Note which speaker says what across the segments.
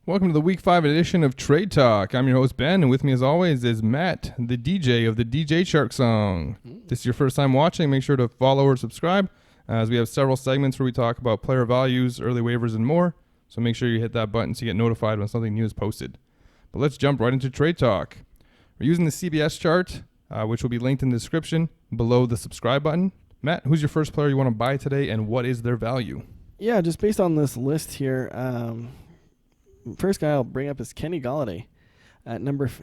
Speaker 1: Welcome to the Week 5 edition of Trade Talk. I'm your host, Ben, and with me as always is Matt, the DJ of the DJ Shark song. If this is your first time watching, make sure to follow or subscribe, as we have several segments where we talk about player values, early waivers, and more. So make sure you hit that button so you get notified when something new is posted. But let's jump right into Trade Talk. We're using the CBS chart, which will be linked in the description below the subscribe button. Matt, who's your first player you want to buy today, and what is their value?
Speaker 2: Yeah, just based on this list here, first guy I'll bring up is Kenny Golladay.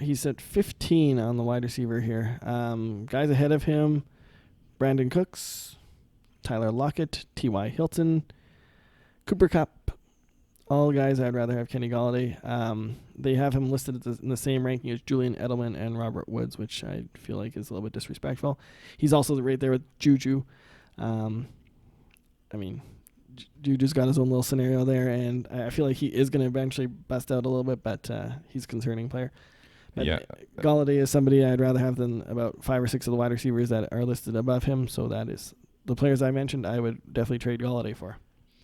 Speaker 2: He's at 15 on the wide receiver here. Guys ahead of him, Brandon Cooks, Tyler Lockett, T.Y. Hilton, Cooper Kupp. All guys I'd rather have Kenny Golladay. They have him listed in the same ranking as Julian Edelman and Robert Woods, which I feel like is a little bit disrespectful. He's also right there with Juju. Juju's got his own little scenario there, and I feel like he is going to eventually bust out a little bit, but he's a concerning player. But
Speaker 1: Yeah.
Speaker 2: Golladay is somebody I'd rather have than about 5 or 6 of the wide receivers that are listed above him, so that is the players I mentioned I would definitely trade Golladay for.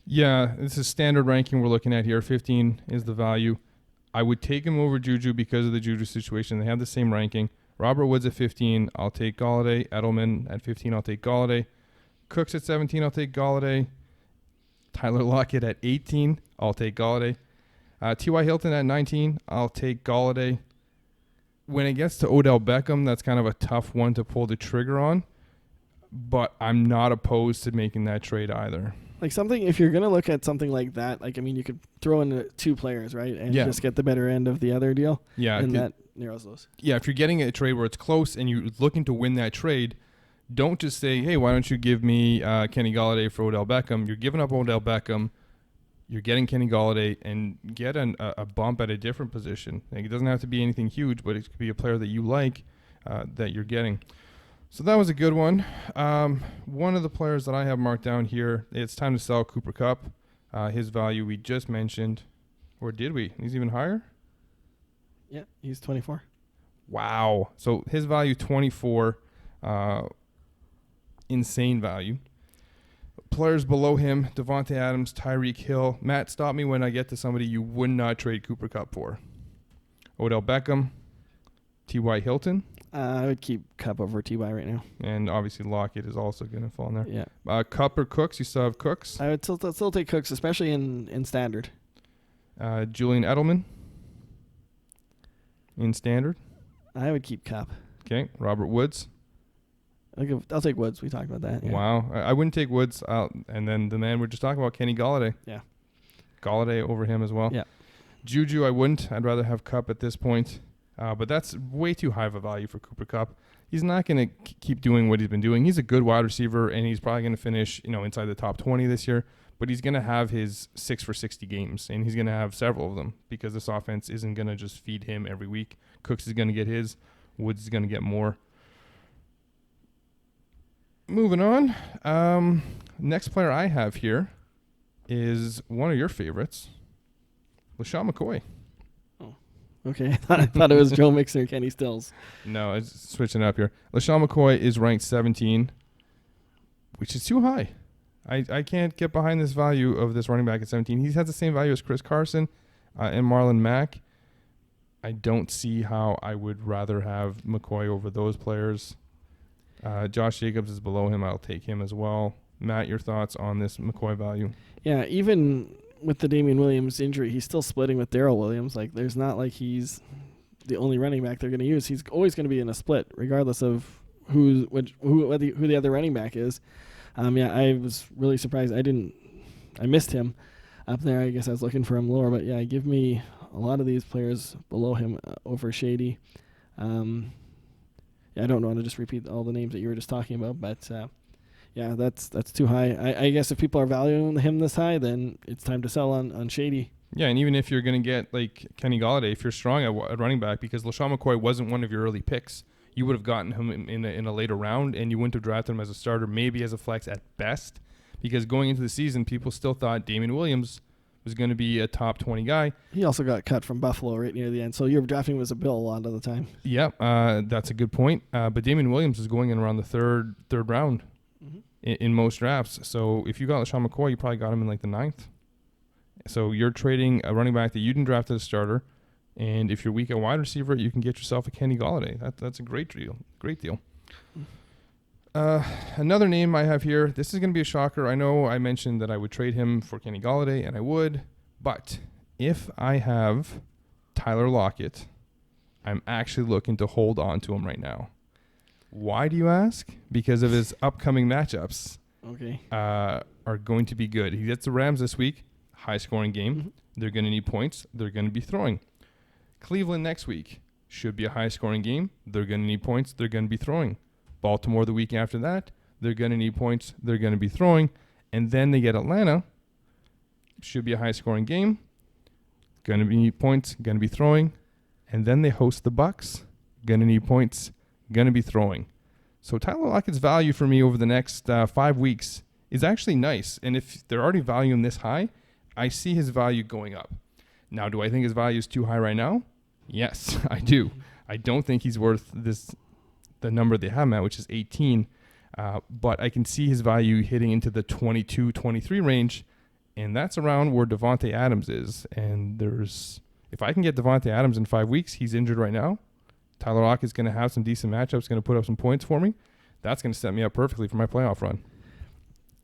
Speaker 1: Yeah, this is standard ranking we're looking at here. 15 is the value. I would take him over Juju because of the Juju situation. They have the same ranking. Robert Woods at 15, I'll take Golladay. Edelman at 15, I'll take Golladay. Cooks at 17, I'll take Golladay. Tyler Lockett at 18, I'll take Golladay. T.Y. Hilton at 19, I'll take Golladay. When it gets to Odell Beckham, that's kind of a tough one to pull the trigger on, but I'm not opposed to making that trade either.
Speaker 2: Like something, if you're going to look at something like that, you could throw in 2 players, right? And just get the better end of the other deal.
Speaker 1: Yeah.
Speaker 2: And that narrows those.
Speaker 1: Yeah, if you're getting a trade where it's close and you're looking to win that trade, don't just say, hey, why don't you give me Kenny Golladay for Odell Beckham? You're giving up Odell Beckham. You're getting Kenny Golladay and get a bump at a different position. Like, it doesn't have to be anything huge, but it could be a player that you like that you're getting. So that was a good one. One of the players that I have marked down here, it's time to sell Cooper Kupp. His value we just mentioned. Or did we? He's even higher?
Speaker 2: Yeah, he's 24.
Speaker 1: Wow. So his value 24. Insane value. Players below him, Devontae Adams, Tyreek Hill. Matt, stop me when I get to somebody you would not trade Cooper Kupp for. Odell Beckham, T.Y. Hilton.
Speaker 2: I would keep Kupp over T.Y. right now.
Speaker 1: And obviously Lockett is also going to fall in there.
Speaker 2: Yeah.
Speaker 1: Kupp or Cooks? You still have Cooks?
Speaker 2: I would still take Cooks, especially in standard.
Speaker 1: Julian Edelman in standard.
Speaker 2: I would keep Kupp.
Speaker 1: Okay. Robert Woods.
Speaker 2: I'll take Woods. We talked about that. Yeah.
Speaker 1: Wow. I wouldn't take Woods out. And then the man we're just talking about, Kenny Golladay.
Speaker 2: Yeah.
Speaker 1: Golladay over him as well.
Speaker 2: Yeah.
Speaker 1: Juju, I wouldn't. I'd rather have Kupp at this point. But that's way too high of a value for Cooper Kupp. He's not going to keep doing what he's been doing. He's a good wide receiver, and he's probably going to finish, inside the top 20 this year. But he's going to have his 6 for 60 games, and he's going to have several of them because this offense isn't going to just feed him every week. Cooks is going to get his. Woods is going to get more. Moving on. Next player I have here is one of your favorites, LaShawn McCoy.
Speaker 2: Oh, okay. I thought it was Joe Mixon or Kenny Stills.
Speaker 1: No, it's switching up here. LaShawn McCoy is ranked 17, which is too high. I can't get behind this value of this running back at 17. He has the same value as Chris Carson and Marlon Mack. I don't see how I would rather have McCoy over those players. Josh Jacobs is below him. I'll take him as well. Matt, your thoughts on this McCoy value?
Speaker 2: Yeah, even with the Damian Williams injury, he's still splitting with Darrell Williams. Like, there's not like he's the only running back they're going to use. He's always going to be in a split, regardless of who the other running back is. I was really surprised. I missed him up there. I guess I was looking for him lower, but yeah, give me a lot of these players below him over Shady. I don't want to just repeat all the names that you were just talking about, but that's too high. I guess if people are valuing him this high, then it's time to sell on Shady.
Speaker 1: Yeah, and even if you're going to get like Kenny Golladay, if you're strong at running back, because LaShawn McCoy wasn't one of your early picks, you would have gotten him in a later round, and you wouldn't have drafted him as a starter, maybe as a flex at best, because going into the season, people still thought Damian Williams was going to be a top 20 guy.
Speaker 2: He also got cut from Buffalo right near the end, so your drafting was a bill a lot of the time.
Speaker 1: Yeah, that's a good point. But Damian Williams is going in around the third round in most drafts. So if you got LaShawn McCoy, you probably got him in like the 9th. So you're trading a running back that you didn't draft as a starter, and if you're weak at wide receiver, you can get yourself a Kenny Golladay. That's a great deal. Great deal. Another name I have here. This is going to be a shocker. I know I mentioned that I would trade him for Kenny Golladay, and I would. But if I have Tyler Lockett, I'm actually looking to hold on to him right now. Why do you ask? Because of his upcoming matchups.
Speaker 2: Okay.
Speaker 1: Are going to be good. He gets the Rams this week. High-scoring game. Mm-hmm. They're going to need points. They're going to be throwing. Cleveland next week. Should be a high-scoring game. They're going to need points. They're going to be throwing. Baltimore the week after that. They're going to need points. They're going to be throwing. And then they get Atlanta. Should be a high-scoring game. Going to need points. Going to be throwing. And then they host the Bucs. Going to need points. Going to be throwing. So Tyler Lockett's value for me over the next 5 weeks is actually nice. And if they're already valuing this high, I see his value going up. Now, do I think his value is too high right now? Yes, I do. I don't think he's worth the number they have him at, which is 18. But I can see his value hitting into the 22, 23 range. And that's around where Devontae Adams is. And if I can get Devontae Adams in 5 weeks, he's injured right now. Tyler Lockett's going to have some decent matchups, going to put up some points for me. That's going to set me up perfectly for my playoff run.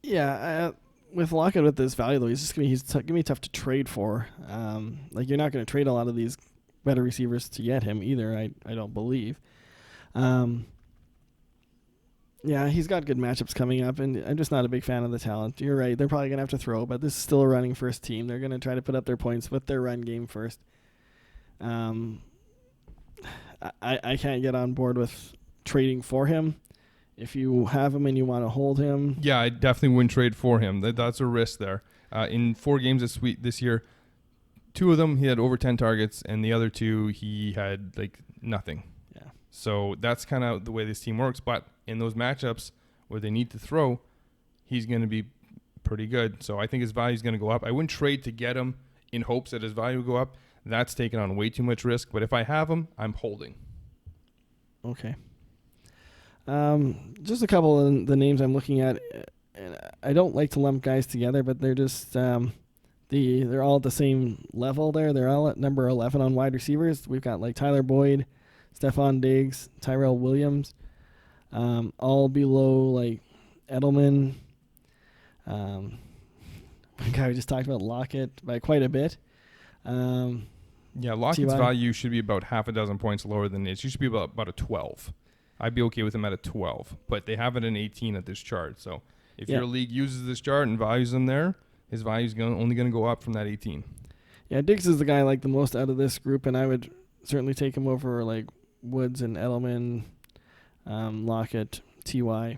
Speaker 2: Yeah, with Lockett with this value, though, he's going to be tough to trade for. You're not going to trade a lot of these better receivers to get him either, I don't believe. Yeah, he's got good matchups coming up, and I'm just not a big fan of the talent. You're right. They're probably going to have to throw, but this is still a running first team. They're going to try to put up their points with their run game first. I can't get on board with trading for him. If you have him and you want to hold him.
Speaker 1: Yeah, I definitely wouldn't trade for him. That's a risk there. In 4 games this year, 2 of them he had over 10 targets, and the other 2 he had nothing.
Speaker 2: Yeah.
Speaker 1: So that's kind of the way this team works. But in those matchups where they need to throw, he's going to be pretty good. So I think his value is going to go up. I wouldn't trade to get him in hopes that his value will go up. That's taking on way too much risk. But if I have him, I'm holding.
Speaker 2: Okay. Just a couple of the names I'm looking at. And I don't like to lump guys together, but they're just they're all at the same level there. They're all at number 11 on wide receivers. We've got Tyler Boyd, Stephon Diggs, Tyrell Williams, all below Edelman. The guy we just talked about, Lockett, by quite a bit.
Speaker 1: Yeah, Lockett's value should be about half a dozen points lower than this. He should be about a 12. I'd be okay with him at a 12, but they have it in 18 at this chart. So if your league uses this chart and values him there, his value is only going to go up from that 18.
Speaker 2: Yeah, Diggs is the guy I like the most out of this group, and I would certainly take him over Woods and Edelman, Lockett, T.Y.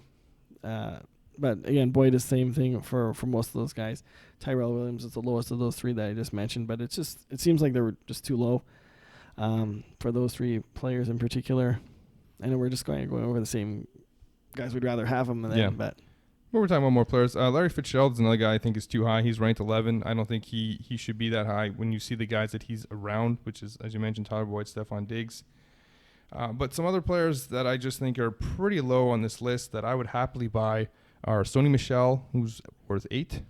Speaker 2: But again, Boyd is the same thing for most of those guys. Tyrell Williams is the lowest of those 3 that I just mentioned, but it seems like they were just too low for those 3 players in particular. I know we're just going over the same guys we'd rather have them than, but
Speaker 1: we're talking about more players. Larry Fitzgerald is another guy I think is too high. He's ranked 11. I don't think he should be that high when you see the guys that he's around, which is, as you mentioned, Tyler Boyd, Stephon Diggs. But some other players that I just think are pretty low on this list that I would happily buy are Sony Michel, who's worth 8,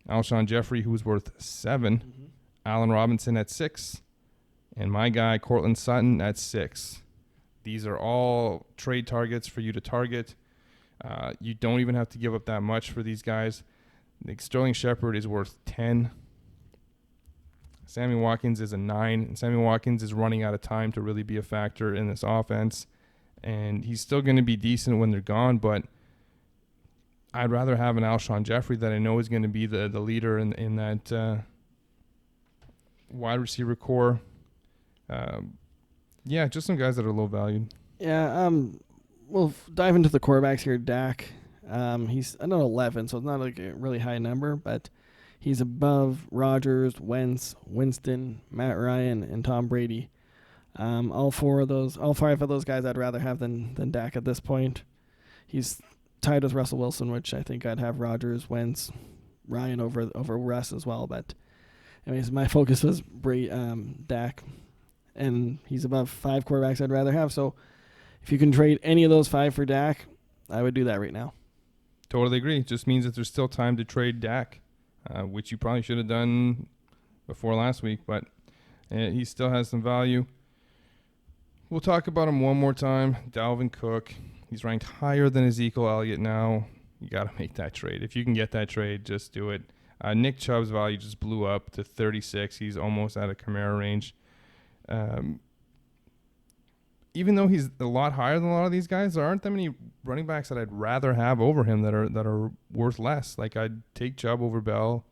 Speaker 1: Alshon Jeffrey, who's worth 7, Allen Robinson at 6, and my guy Cortland Sutton at 6. These are all trade targets for you to target. You don't even have to give up that much for these guys. Sterling Shepard is worth 10. Sammy Watkins is a 9. And Sammy Watkins is running out of time to really be a factor in this offense. And he's still going to be decent when they're gone, but I'd rather have an Alshon Jeffrey that I know is going to be the leader in that wide receiver core. Yeah, just some guys that are low valued.
Speaker 2: Yeah, we'll dive into the quarterbacks here. Dak, he's 11, so it's not a really high number, but he's above Rodgers, Wentz, Winston, Matt Ryan, and Tom Brady. All 5 of those guys I'd rather have than Dak at this point. He's tied with Russell Wilson, which I think I'd have Rodgers, Wentz, Ryan over Russ as well. But anyways, my focus was Dak. And he's above 5 quarterbacks I'd rather have. So if you can trade any of those 5 for Dak, I would do that right now.
Speaker 1: Totally agree. It just means that there's still time to trade Dak, which you probably should have done before last week, but he still has some value. We'll talk about him one more time. Dalvin Cook. He's ranked higher than Ezekiel Elliott now. You got to make that trade. If you can get that trade, just do it. Nick Chubb's value just blew up to 36. He's almost out of Kamara range. Even though he's a lot higher than a lot of these guys, there aren't that many running backs that I'd rather have over him that are worth less. Like, I'd take Chubb over Bell.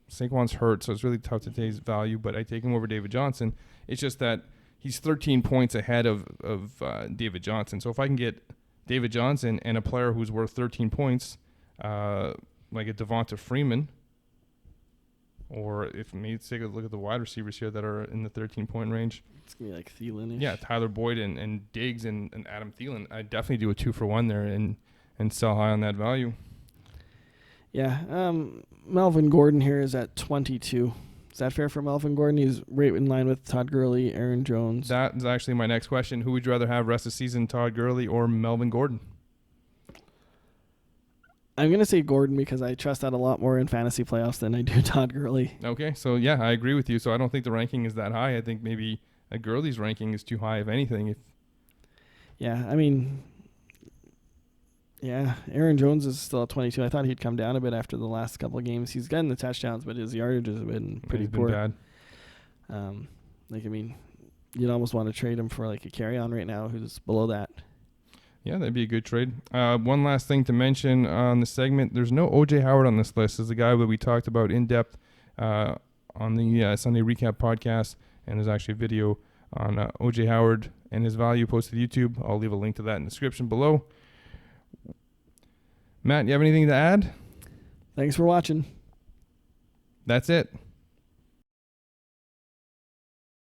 Speaker 1: Saquon's hurt, so it's really tough to take his value, but I take him over David Johnson. It's just that he's 13 points ahead of David Johnson. So if I can get David Johnson and a player who's worth 13 points, like a Devonta Freeman, or if maybe take a look at the wide receivers here that are in the 13-point range.
Speaker 2: It's going to be like Thielen-ish.
Speaker 1: Yeah, Tyler Boyd and Diggs and Adam Thielen. I'd definitely do a 2-for-1 there and sell high on that value.
Speaker 2: Yeah, Melvin Gordon here is at 22. Is that fair for Melvin Gordon? He's right in line with Todd Gurley, Aaron Jones.
Speaker 1: That is actually my next question. Who would you rather have rest of the season, Todd Gurley or Melvin Gordon?
Speaker 2: I'm going to say Gordon because I trust that a lot more in fantasy playoffs than I do Todd Gurley.
Speaker 1: Okay, so yeah, I agree with you. So I don't think the ranking is that high. I think maybe a Gurley's ranking is too high, if anything.
Speaker 2: Yeah, I mean, yeah, Aaron Jones is still at 22. I thought he'd come down a bit after the last couple of games. He's gotten the touchdowns, but his yardage has been pretty poor.
Speaker 1: Bad.
Speaker 2: I mean, you'd almost want to trade him for like a carry-on right now who's below that.
Speaker 1: Yeah, that'd be a good trade. One last thing to mention on the segment, there's no O.J. Howard on this list. This is a guy that we talked about in depth on the Sunday Recap podcast, and there's actually a video on O.J. Howard and his value posted to YouTube. I'll leave a link to that in the description below. Matt, you have anything to add?
Speaker 2: Thanks for watching.
Speaker 1: That's it.